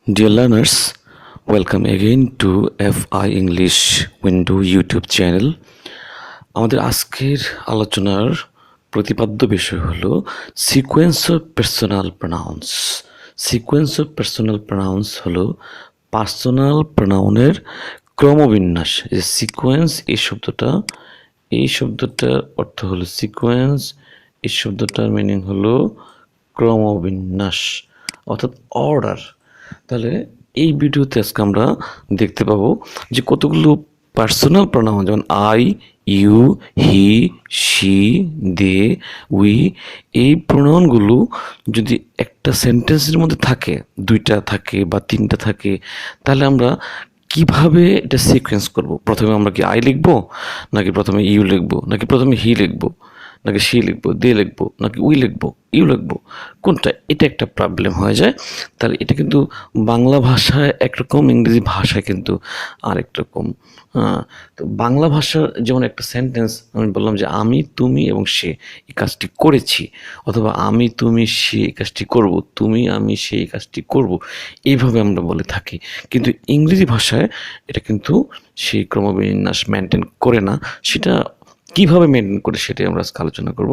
Dear learners, welcome again to FI English Window YouTube channel. আমাদের আজকের আলোচনার প্রতিপাদ্য বিষয় হলো sequence of personal pronouns. Sequence of personal pronouns হলো পার্সোনাল প্রোনাউনের ক্রমবিন্যাস। যে সিকোয়েন্স এই শব্দটার অর্থ হলো সিকোয়েন্স, এই শব্দটার মিনিং হলো ক্রমবিন্যাস অর্থাৎ অর্ডার। তাহলে এই ভিডিওতে আজকে আমরা দেখতে পাবো যে কতগুলো পার্সোনাল প্রোনাউন, যেমন I, you, he, she, they, we, এই প্রোনাউনগুলো যদি একটা সেন্টেন্সের মধ্যে থাকে, দুইটা থাকে বা তিনটা থাকে, তাহলে আমরা কিভাবে এটা সিকোয়েন্স করব? প্রথমে আমরা কি আই লিখবো, নাকি প্রথমে ইউ লিখবো, নাকি প্রথমে হি লিখবো, নাকি সি লিখবো, দে লিখবো, নাকি উই লিখবো, ইউ লিখবো, কোনটা? এটা একটা প্রবলেম হয়ে যায়। তাহলে এটা কিন্তু বাংলা ভাষায় একরকম, ইংরেজি ভাষায় কিন্তু আরেক রকম। তো বাংলা ভাষার যেমন একটা সেন্টেন্স আমি বললাম যে আমি, তুমি এবং সে এই কাজটি করেছি, অথবা আমি, তুমি, সে এই কাজটি করব, তুমি, আমি, সে এই কাজটি করব, এইভাবে আমরা বলে থাকি। কিন্তু ইংরেজি ভাষায় এটা কিন্তু সেই ক্রমবিন্যাস মেনটেন করে না। সেটা কিভাবে মেনটেন করে সেটাই আমরা আজকে আলোচনা করব।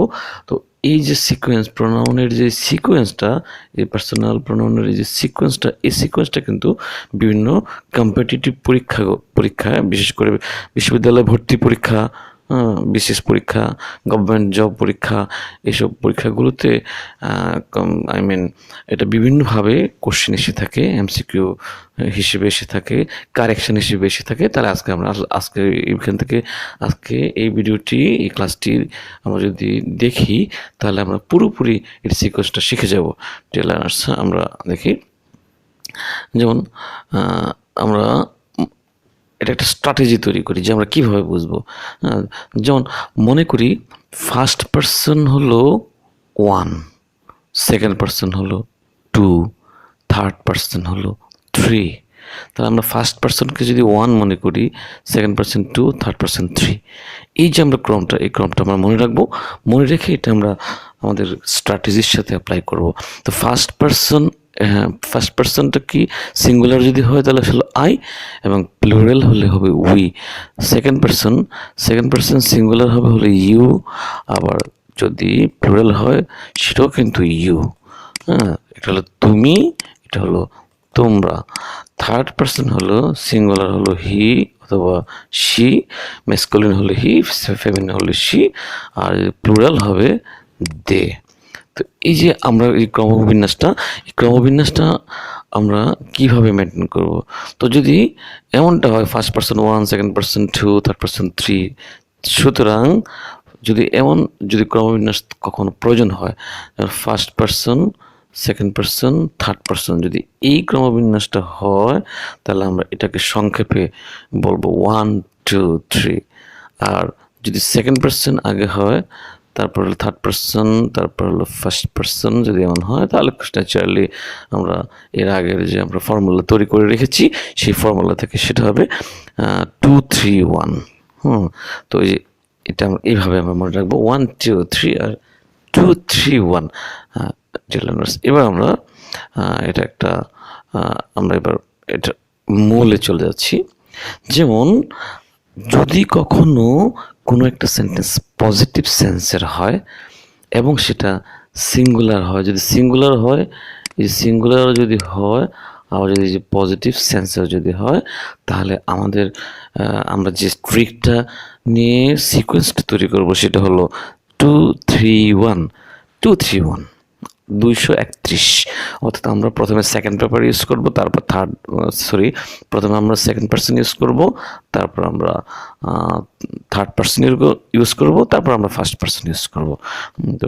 তো এই যে সিকোয়েন্স, প্রোনাউনের যে সিকোয়েন্সটা, এই পার্সোনাল প্রোনাউনের এই যে সিকোয়েন্সটা, এই সিকোয়েন্সটা কিন্তু বিভিন্ন কম্পিটিটিভ পরীক্ষায়, বিশেষ করে বিশ্ববিদ্যালয় ভর্তি পরীক্ষা, বিশেষ পরীক্ষা, গভর্নমেন্ট জব পরীক্ষা, এইসব পরীক্ষাগুলোতে এটা বিভিন্নভাবে কোশ্চেন এসে থাকে, এমসিকিউ হিসেবে এসে থাকে, কারেকশন হিসেবে এসে থাকে। তাহলে আজকে এইখান থেকে এই ভিডিওটি, এই ক্লাসটি আমরা যদি দেখি, তাহলে আমরা পুরোপুরি এর সিকোয়েন্সটা শিখে যাব। টেলার্স আমরা দেখি, যেমন আমরা এটা একটা স্ট্র্যাটেজি তৈরি করি যে আমরা কীভাবে বুঝবো। যেমন মনে করি ফার্স্ট পারসন হলো 1, সেকেন্ড পারসন হলো 2, থার্ড পারসন হলো 3। তাহলে আমরা ফার্স্ট পারসনকে যদি 1 মনে করি, সেকেন্ড পারসন 2, থার্ড পারসন 3, এই যে আমরা এই ক্রমটা আমরা মনে রাখবো। মনে রেখে এটা আমরা আমাদের স্ট্র্যাটেজির সাথে অ্যাপ্লাই করব। তো ফার্স্ট পারসনটা কি সিঙ্গুলার যদি হয় তাহলে হলো আই, এবং প্লুরাল হলে হবে উই। সেকেন্ড পারসন সিঙ্গুলার হলে ইউ, আবার যদি প্লুরাল হয় সেটাও কিন্তু ইউ। এটা হলো তুমি, এটা হলো তোমরা। থার্ড পারসন হলো সিঙ্গুলার হলো হি অথবা শি, ম্যাসকুলিন হলে হি, ফেমিনিন হলে শি, আর প্লুরাল হবে দে। তো এই যে আমরা এই ক্রমবিন্যাসটা আমরা কিভাবে মেনটেন করব? তো যদি এমনটা হয় first person 1, second person 2, third person 3, সুতরাং যদি ক্রমবিন্যাস কখনো প্রয়োজন হয়, first person, second person, third person, যদি এই ক্রমবিন্যাসটা হয়, তাহলে আমরা এটাকে সংক্ষেপে বলবো 1, 2, 3। আর যদি সেকেন্ড পারসন আগে হয়, তারপর হলো থার্ড পারসন, তারপর হলো ফার্স্ট পারসন, যদি এমন হয়, তাহলে ন্যাচারালি আমরা এর আগের যে আমরা ফর্মুলা তৈরি করে রেখেছি, সেই ফর্মুলা থেকে সেটা হবে 2, 3, 1। তো এই যে এটা আমরা এইভাবে আমরা মনে রাখবো, 1, 2, 3 আর 2, 3, 1। এবার আমরা এবার এটা মূলে চলে যাচ্ছি। যেমন যদি কখনো কোনো একটা সেন্টেন্স পজিটিভ সেন্সের হয় এবং সেটা সিঙ্গুলার হয়, যদি সিঙ্গুলার হয়, এই সিঙ্গুলার যদি হয়, আবার যদি যে পজিটিভ সেন্সের যদি হয়, তাহলে আমরা যে ট্রিকটা নিয়ে সিকোয়েন্সটা তৈরি করব সেটা হলো 2, 3, 1, 2, 3, 1, 231। অর্থাৎ আমরা প্রথমে সেকেন্ড পেপার ইউজ করব, তারপর প্রথমে আমরা সেকেন্ড পারসন ইউজ করব, তারপর আমরা থার্ড পারসন ইউজ করব, তারপর আমরা ফার্স্ট পারসন ইউজ করব। তো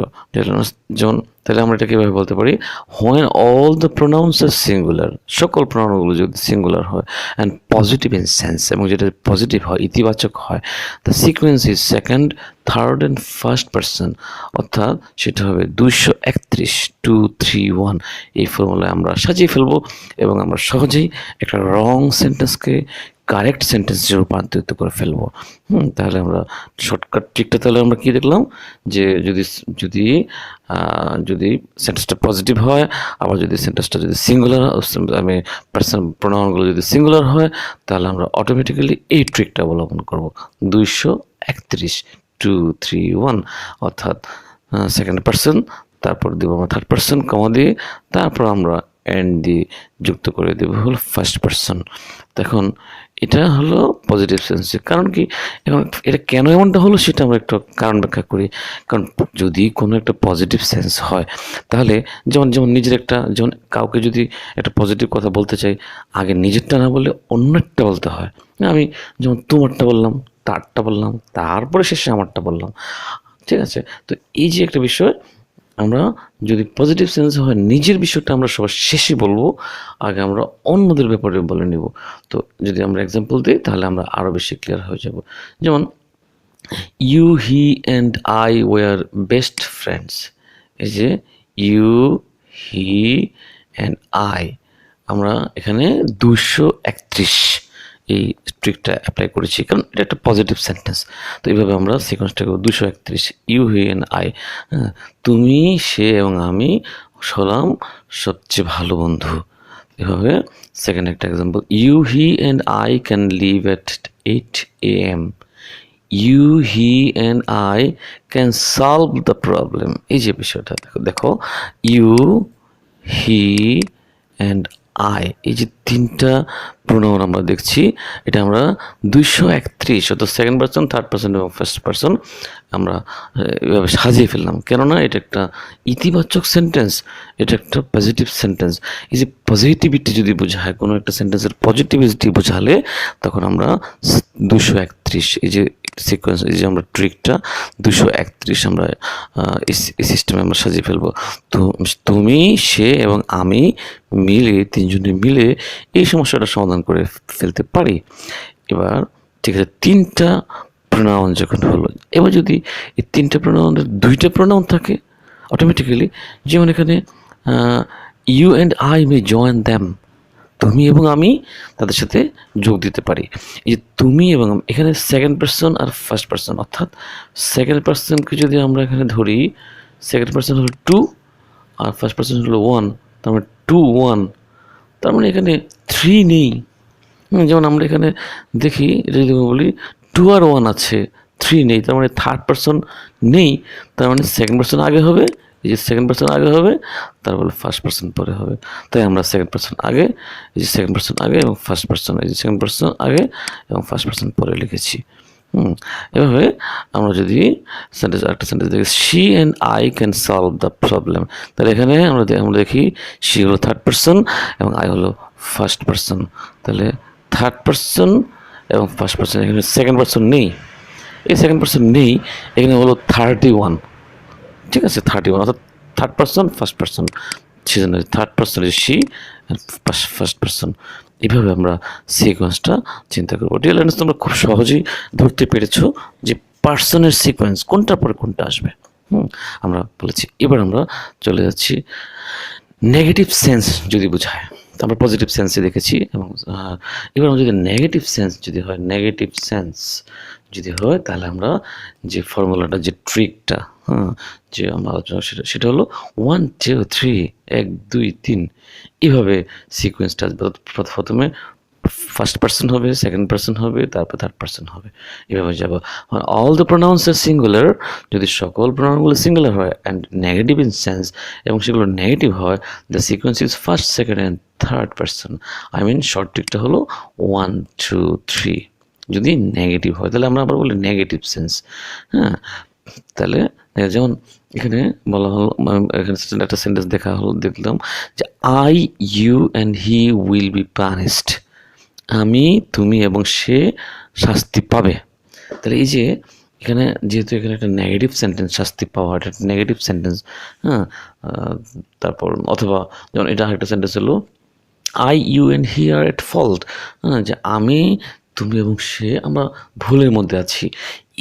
যেমন তাহলে আমরা এটা কীভাবে বলতে পারি? When all the pronouns are singular, সকল প্রোনাউনগুলো যদি সিঙ্গুলার হয় অ্যান্ড পজিটিভ ইন সেন্স, এবং যেটা পজিটিভ হয়, ইতিবাচক হয়, the sequence is second, third and first person, অর্থাৎ সেটা হবে 231, 2, 3, 1। এই ফর্মুলায় আমরা সাজিয়ে ফেলবো এবং আমরা সহজেই একটা রং সেন্টেন্সকে কারেক্ট সেন্টেন্সে রূপান্তরিত করে ফেলবো। তাহলে আমরা শর্টকাট ট্রিকটা তাহলে আমরা কি দেখলাম, যে যদি যদি যদি সেন্টেন্সটা পজিটিভ হয়, আবার যদি সেন্টেন্সটা যদি সিঙ্গুলার, আমি পার্সোনাল প্রোনাউনগুলো যদি সিঙ্গুলার হয়, তাহলে আমরা অটোমেটিক্যালি এই ট্রিকটা অবলম্বন করব। 231, 2, 3, 1, অর্থাৎ সেকেন্ড পার্সন, তারপর দেবো আমরা থার্ড পার্সন কমা দিয়ে, তারপর আমরা এন্ড দিয়ে যুক্ত করে দেবো হলো ফার্স্ট পার্সন। তখন এটা হলো পজিটিভ সেন্সে। কারণ কি, এখন এটা কেন এমনটা হলো সেটা আমরা একটু কারণ ব্যাখ্যা করি। কারণ যদি কোনো একটা পজিটিভ সেন্স হয়, তাহলে যেমন যেমন নিজের একটা, যেমন কাউকে যদি একটা পজিটিভ কথা বলতে চাই, আগে নিজেরটা না বলে অন্যেরটা বলতে হয়। আমি যেমন তোমারটা বললাম, তারটা বললাম, তারপরে শেষে আমারটা বললাম, ঠিক আছে? তো এই যে একটা বিষয়, আমরা যদি পজিটিভ সেন্স হয়, নিজের বিষয়টা আমরা সবার শেষে বলবো, আগে আমরা অন্যদের ব্যাপারে বলে নেব। তো যদি আমরা এক্সাম্পল দিই, তাহলে আমরা আরও বেশি ক্লিয়ার হয়ে যাব। যেমন you, he and I were best friends. এই যে ইউ, হি অ্যান্ড আই, আমরা এখানে 231 এই ট্রিকটা অ্যাপ্লাই করেছি, কারণ এটা একটা পজিটিভ সেন্টেন্স। তো এইভাবে আমরা সিকোয়েন্সটাকে 231, ইউ, হি অ্যান্ড আই, তুমি, সে এবং আমি হলাম সবচেয়ে ভালো বন্ধু। এভাবে সেকেন্ড একটা example, you, he and I can leave at 8 AM। You, he and I can solve the problem. এই যে বিষয়টা দেখো, দেখো ইউ, হি অ্যান্ড আই, এই যে তিনটা প্রোনাউন আমরা দেখছি, এটা আমরা 231, অর্থাৎ সেকেন্ড পার্সন, থার্ড পার্সন এবং ফার্স্ট পার্সন আমরা এভাবে সাজিয়ে ফেললাম। কেননা এটা একটা ইতিবাচক সেন্টেন্স, এটা একটা পজিটিভ সেন্টেন্স। এই যে পজিটিভিটি যদি বোঝায়, কোনো একটা সেন্টেন্সের পজিটিভিটি বোঝালে, তখন আমরা 231, এই যে সিকোয়েন্স, এই যে আমরা ট্রিকটা 231 আমরা এই সিস্টেমে আমরা সাজিয়ে ফেলবো। তো তুমি, সে এবং আমি মিলে, তিনজনে মিলে এই সমস্যাটা সমাধান করে ফেলতে পারি। এবার ঠিক আছে, তিনটা প্রোনাউন যখন হলো, এবার যদি এই তিনটা প্রোনাউনের দুইটা প্রোনাউন থাকে অটোমেটিক্যালি, যেমন এখানে you and I may join them, তুমি এবং আমি তাদের সাথে যোগ দিতে পারি। এই যে তুমি এবং এখানে সেকেন্ড পার্সন আর ফার্স্ট পার্সন, অর্থাৎ সেকেন্ড পার্সনকে যদি আমরা এখানে ধরি, সেকেন্ড পার্সন হলো 2 আর ফার্স্ট পার্সন হলো 1, তার মানে 2, 1, তার মানে এখানে 3 নেই। যেমন আমরা এখানে দেখি, এটা যদি বলি 2 আর 1 আছে, 3 নেই, তার মানে থার্ড পার্সন নেই, তার মানে সেকেন্ড পার্সন আগে হবে, এই যে সেকেন্ড পার্সন আগে হবে, তারপরে ফার্স্ট পার্সন পরে হবে। তাই আমরা সেকেন্ড পার্সন আগে, এই যে সেকেন্ড পার্সন আগে এবং ফার্স্ট পার্সন, এই যে সেকেন্ড পার্সন আগে এবং ফার্স্ট পার্সন পরে লিখেছি। এভাবে আমরা যদি সেন্টেন্স, একটা সেন্টেন্স দেখি, she and I can solve the problem, তাহলে এখানে আমরা দেখি শি হলো থার্ড পার্সন এবং আই হলো ফার্স্ট পার্সন। তাহলে থার্ড পার্সন এবং ফার্স্ট পার্সন, এখানে সেকেন্ড পার্সন নেই, এই সেকেন্ড পার্সন নেই, এখানে হলো 31, ঠিক আছে, 31, অর্থাৎ থার্ড পার্সন ফার্স্ট পার্সন, সেজন্য third person is she and first person. এইভাবে আমরা সিকোয়েন্সটা চিন্তা করবো। ডিয়ার লার্নার্স, তোমরা খুব সহজেই ধরতে পেরেছো যে পার্সনের সিকোয়েন্স কোনটার পরে কোনটা আসবে। আমরা বলেছি। এবার আমরা চলে যাচ্ছি নেগেটিভ সেন্স যদি বোঝায়, আমরা পজিটিভ সেন্সে দেখেছি, এবং এবার আমরা যদি নেগেটিভ সেন্স যদি হয়, নেগেটিভ সেন্স যদি হয়, তাহলে আমরা যে ফর্মুলাটা, যে ট্রিকটা, যে আমরা আলোচনা, সেটা হলো 1, 2, 3, 1, 2, 3, এইভাবে সিকোয়েন্সটা আসবে। প্রথমে ফার্স্ট পার্সন হবে, সেকেন্ড পার্সন হবে, তারপর থার্ড পার্সন হবে, এভাবে যাব। All the pronouns are singular, যদি সকল প্রোনাউনগুলো সিঙ্গুলার হয় অ্যান্ড নেগেটিভ ইন সেন্স, এবং সেগুলো নেগেটিভ হয়, the sequence is first, second and third person. I mean short ট্রিকটা হলো 1, 2, 3। যদি নেগেটিভ হয়, তাহলে আমরা আবার বলি নেগেটিভ সেন্স। তাহলে যেমন এখানে বলা হলো, এখানে একটা সেন্টেন্স দেখলাম যে I, you and he will be punished, আমি, তুমি এবং সে শাস্তি পাবে। তাহলে এই যে এখানে যেহেতু এখানে একটা নেগেটিভ সেন্টেন্স, শাস্তি পাওয়া, এটা একটা নেগেটিভ সেন্টেন্স। তারপর অথবা যেমন এটা একটা সেন্টেন্স হলো I, you and he are at fault, যে আমি, তুমি এবং সে আমরা ভুলের মধ্যে আছি।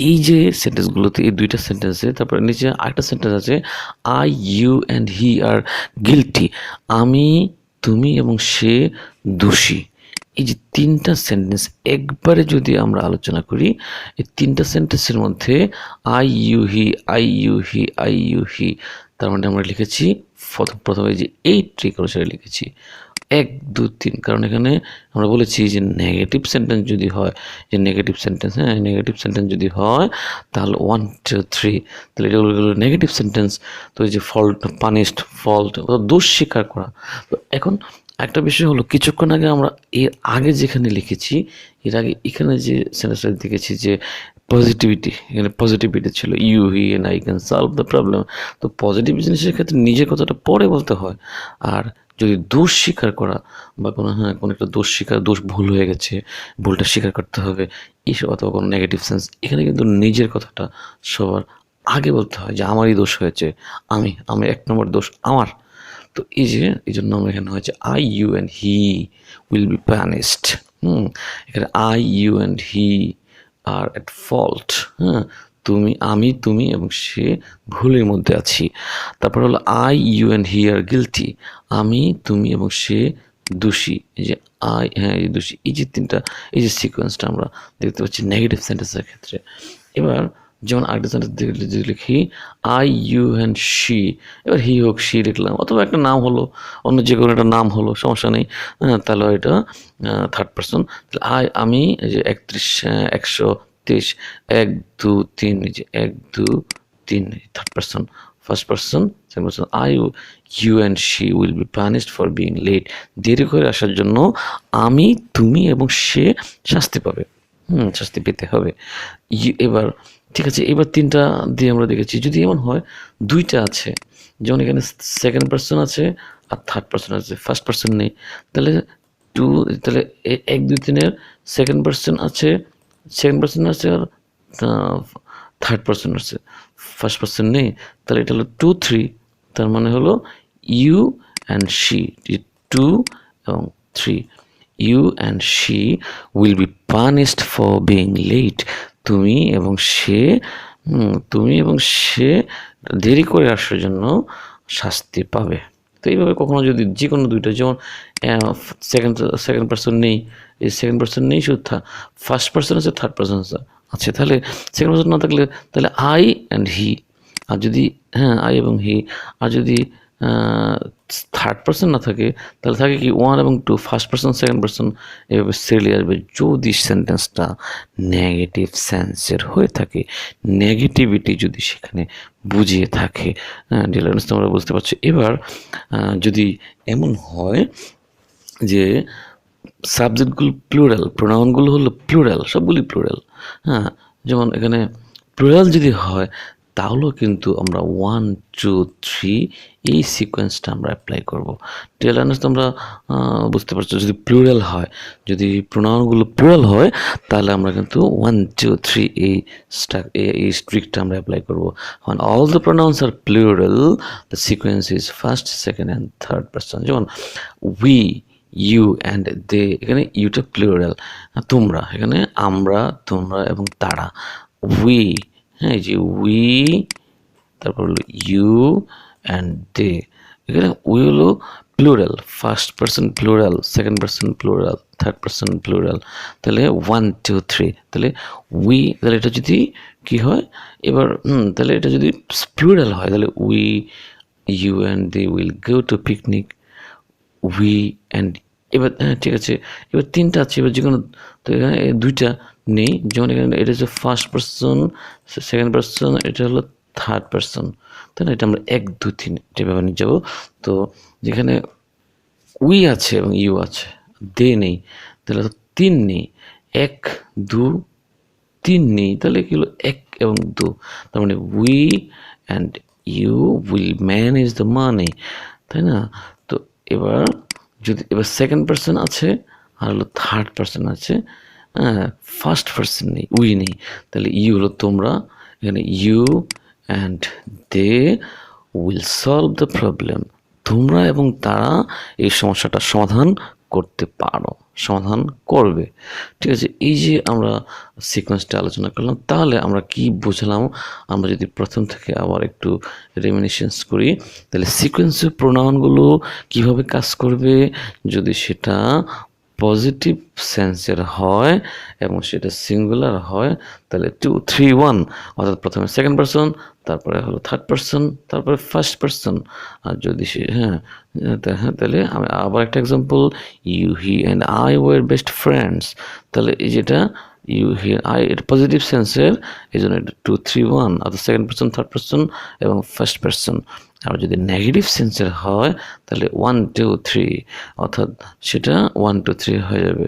এই যে সেন্টেন্সগুলোতে, এই দুইটা সেন্টেন্সে, তারপরে নিচে আরেকটা সেন্টেন্স আছে I, you and he are guilty, আমি, তুমি এবং সে দোষী। এই যে তিনটা সেন্টেন্স একবারে যদি আমরা আলোচনা করি, এই তিনটা সেন্টেন্সের মধ্যে আই ইউ হি, তার মানে আমরা লিখেছি প্রথমে যে এই ট্রিক অনুসারে লিখেছি 1 2 3, কারণ এখানে আমরা বলেছি যে নেগেটিভ সেন্টেন্স যদি হয়, যে নেগেটিভ সেন্টেন্স যদি হয় তাহলে 1 2 3, তাহলে এটা হলো নেগেটিভ সেন্টেন্স। তো এই যে ফল্ট, পানিশড, ফল্ট, দোষ স্বীকার করা। তো এখন একটা বিষয় হলো, কিছুক্ষণ আগে আমরা এর আগে যেখানে লিখেছি, এর আগে এখানে যে সেন্টেন্সটা দেখেছি যে পজিটিভিটি, এখানে পজিটিভিটি ছিল you he and I can solve the problem. তো পজিটিভ জিনিসের ক্ষেত্রে নিজের কথাটা পরে বলতে হয়, আর যদি দোষ স্বীকার করা বা কোনো একটা দোষ ভুল হয়ে গেছে, ভুলটা স্বীকার করতে হবে, এইসব অথবা কোনো নেগেটিভ সেন্স, এখানে কিন্তু নিজের কথাটা সবার আগে বলতে হয় যে আমারই দোষ হয়েছে, আমি 1 নম্বর দোষ আমার। তো এই জন্য আমরা এখানে হয়েছে I you and he will be punished. এখানে I you and he are at fault. তুমি এবং সে ভুলের মধ্যে আছি। তারপর হলো I you and he are guilty, আমি তুমি এবং সে দোষী। এই যে এই দোষী, এই যে তিনটা, এই যে সিকোয়েন্সটা আমরা দেখতে পাচ্ছি নেগেটিভ সেন্টেন্সের ক্ষেত্রে। এবার যেমন আরেকটা সেন্টেন্স যদি লিখি আই ইউ অ্যান্ড শি, এবার হি হোক শি লিখলাম, অথবা একটা নাম হলো, অন্য যে কোনো একটা নাম হলো, সমস্যা নেই। তাহলে এটা থার্ড পার্সন। তাহলে আমি, এই যে 123, 1 2 3, এই যে 1 2 3, third person. First person, second person, you and she will be punished for being late, দেরি করে আসার জন্য আমি, তুমি এবং সে শাস্তি পাবে, শাস্তি পেতে হবে। এবার ঠিক আছে, এবার তিনটা দিয়ে আমরা দেখেছি। যদি এমন হয় দুইটা আছে, যেমন এখানে সেকেন্ড পার্সন আছে আর থার্ড পার্সন আছে, ফার্স্ট পার্সন নেই, তাহলে তাহলে 1 2 3-এর সেকেন্ড পার্সন আছে আর থার্ড পার্সন আছে, ফার্স্ট পার্সন নেই, তাহলে এটা হলো 2 3, তার মানে হলো ইউ অ্যান্ড শি, 2 এবং 3, you and she will be punished for being late, তুমি এবং সে দেরি করে আসার জন্য শাস্তি পাবে। তো এইভাবে কখনো যদি যে কোনো দুইটা, যেমন সেকেন্ড পার্সন নেই, এই সেকেন্ড পার্সন নেই, শুধু ফার্স্ট পার্সন আছে, থার্ড পার্সন আছে, তাহলে সেকেন্ড পার্সন না থাকলে তাহলে আই অ্যান্ড হি, আর যদি আই এবং হি, আর যদি থার্ড পার্সন না থাকে তাহলে থাকে কি 1 এবং 2, ফার্স্ট পার্সন সেকেন্ড পার্সন, এভাবে সিরিয়ালি আসবে যদি সেন্টেন্সটা নেগেটিভ সেন্সের হয়ে থাকে, নেগেটিভিটি যদি সেখানে বুঝিয়ে থাকে। ডিয়ার তোমরা বুঝতে পারছো। এবার যদি এমন হয় যে সাবজেক্টগুলো প্লুরাল, প্রোনাউনগুলো হলো প্লুরাল, সবগুলি প্লুরাল, যেমন এখানে প্লুরাল যদি হয় তাহলেও কিন্তু আমরা 1 2 3 এই সিকোয়েন্সটা আমরা অ্যাপ্লাই করবো। টেলার্স তোমরা বুঝতে পারছো, যদি প্লুরাল হয়, যদি প্রোনাউনগুলো প্লুরাল হয় তাহলে আমরা কিন্তু 1 2 3 এই স্ট্রিকটা আমরা অ্যাপ্লাই করবো। when all the pronouns are plural the sequence is first, second and third person। যেমন we, ইউ অ্যান্ড দে, এখানে ইউটা প্লুরাল, তোমরা, এখানে আমরা, তোমরা এবং তারা, উই, এই যে উই, তারপর হলো ইউ অ্যান্ড দে, এখানে উই হলো plural, first person plural, second person plural, third person plural, তাহলে 1 2 3, তাহলে উই, তাহলে এটা যদি কি হয় এবার, তাহলে এটা যদি প্লুরাল হয় তাহলে we, you and they will go to picnic, we and, এবার ঠিক আছে, এবার তিনটা আছে, এবার যে কোনো, তো এখানে দুইটা নেই, যেমন এখানে এটা হচ্ছে ফার্স্ট পার্সন, সেকেন্ড পার্সন, এটা হলো থার্ড পার্সন, তাই না? এটা আমরা 1 2 3 এভাবে নিয়ে যাবো। তো যেখানে উই আছে এবং ইউ আছে, দে নেই, তাহলে তো 3 নেই, 1 2 3 নেই, তাহলে কি হলো 1 এবং 2, তার মানে we and you will manage the money, তাই না? তো এবার সেকেন্ড পার্সন আছে আর হলো থার্ড পার্সন আছে, ফার্স্ট পার্সন নেই, উই নেই, তাহলে ইউ হলো তোমরা, এখানে you and they will solve the problem, তোমরা এবং তারা এই সমস্যাটার সমাধান করতে পারো, সমাধান করবে। ঠিক আছে, এই যে আমরা সিকোয়েন্সটা আলোচনা করলাম, তাহলে আমরা কি বুঝলাম? আমরা যদি প্রথম থেকে আবার একটু রেমিনিশেন্স করি, তাহলে সিকোয়েন্সের প্রোনাউনগুলো কিভাবে কাজ করবে, যদি সেটা পজিটিভ সেন্সের হয় এবং সেটা সিঙ্গুলার হয়, তাহলে 2, 3, 1, অর্থাৎ প্রথমে সেকেন্ড পারসন, তারপরে হলো থার্ড পারসন, তারপরে ফার্স্ট পারসন। আর যদি সে তাহলে আমি আবার একটা example, you, he and I were best friends. তাহলে এই যেটা ইউ, হি, আই এর পজিটিভ সেন্সের, এই জন্য এটা 2, 3, 1, অর্থাৎ সেকেন্ড পারসন, থার্ড পারসন এবং ফার্স্ট পারসন। আর যদি নেগেটিভ সেন্সের হয় তাহলে 1, 2, 3, অর্থাৎ সেটা 1, 2, 3 হয়ে যাবে।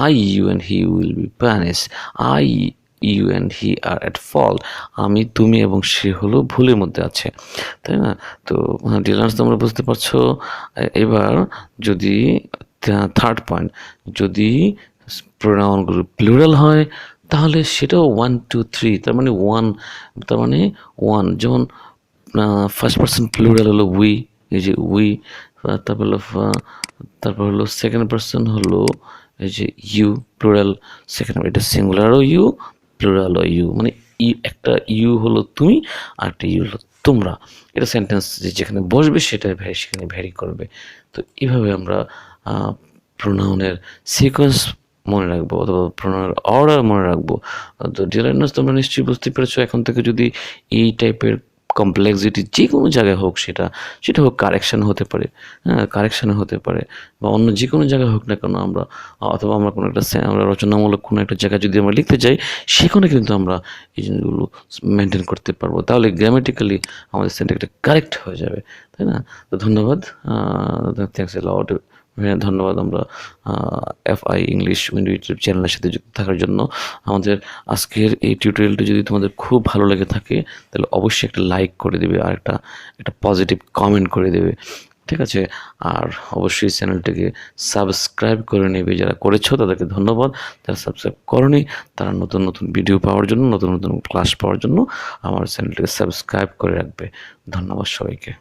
I, you and he will be punish. I, you and he are at fault. আমি, তুমি এবং সে হলো ভুলের মধ্যে আছে, তাই না? তো ডিলার্স তোমরা বুঝতে পারছো। এবার যদি থার্ড পয়েন্ট, যদি প্রোনাউনগুলো প্লুরাল হয় তাহলে সেটাও 1, 2, 3, তার মানে 1, তার মানে 1, যেমন ফার্স্ট পারসন প্লুরাল হলো উই, এই যে উই। তারপর হলো সেকেন্ড পারসন হলো এই যে ইউ, প্লুরাল। সেকেন্ড, এটা সিঙ্গুলারও ইউ, প্লুরালও ইউ, মানে একটা ইউ হলো তুমি আর একটা ইউ হলো তোমরা। এটা সেন্টেন্স যেখানে বসবে সেটা সেখানে ভ্যারি করবে। তো এইভাবে আমরা প্রোনাউনের সিকোয়েন্স মনে রাখবো অথবা প্রোনাউনের অর্ডার মনে রাখবো। তো ডিয়ার লার্নার্স, তোমরা নিশ্চয়ই বুঝতে পেরেছো এখন থেকে যদি এই টাইপের কমপ্লেক্সিটি যে কোনো জায়গায় হোক, সেটা হোক কারেকশান হতে পারে, কারেকশানে হতে পারে, বা অন্য যে কোনো জায়গায় হোক না কেন, আমরা অথবা আমরা কোনো একটা আমরা রচনামূলক কোনো একটা জায়গায় যদি আমরা লিখতে যাই, সেখানে কিন্তু আমরা এই জিনিসগুলো মেনটেন করতে পারবো। তাহলে গ্রামেটিক্যালি আমাদের সেন্টেন্সটা কারেক্ট হয়ে যাবে, তাই না? তো ধন্যবাদ, থ্যাংকস এ লট। ধন্যবাদ আমরা FI ইংলিশ উইন্ডো ইউটিউব চ্যানেলের সাথে যুক্ত থাকার জন্য। আমাদের আজকের এই টিউটোরিয়ালটি যদি তোমাদের খুব ভালো লেগে থাকে তাহলে অবশ্যই একটা লাইক করে দেবে আর একটা পজিটিভ কমেন্ট করে দেবে, ঠিক আছে? আর অবশ্যই চ্যানেলটিকে সাবস্ক্রাইব করে নেবে, যারা করেছো তাদেরকে ধন্যবাদ। যারা সাবস্ক্রাইব করনি তারা নতুন নতুন ভিডিও পাওয়ার জন্য, নতুন নতুন ক্লাস পাওয়ার জন্য আমার চ্যানেলটিকে সাবস্ক্রাইব করে রাখবে। ধন্যবাদ সবাইকে।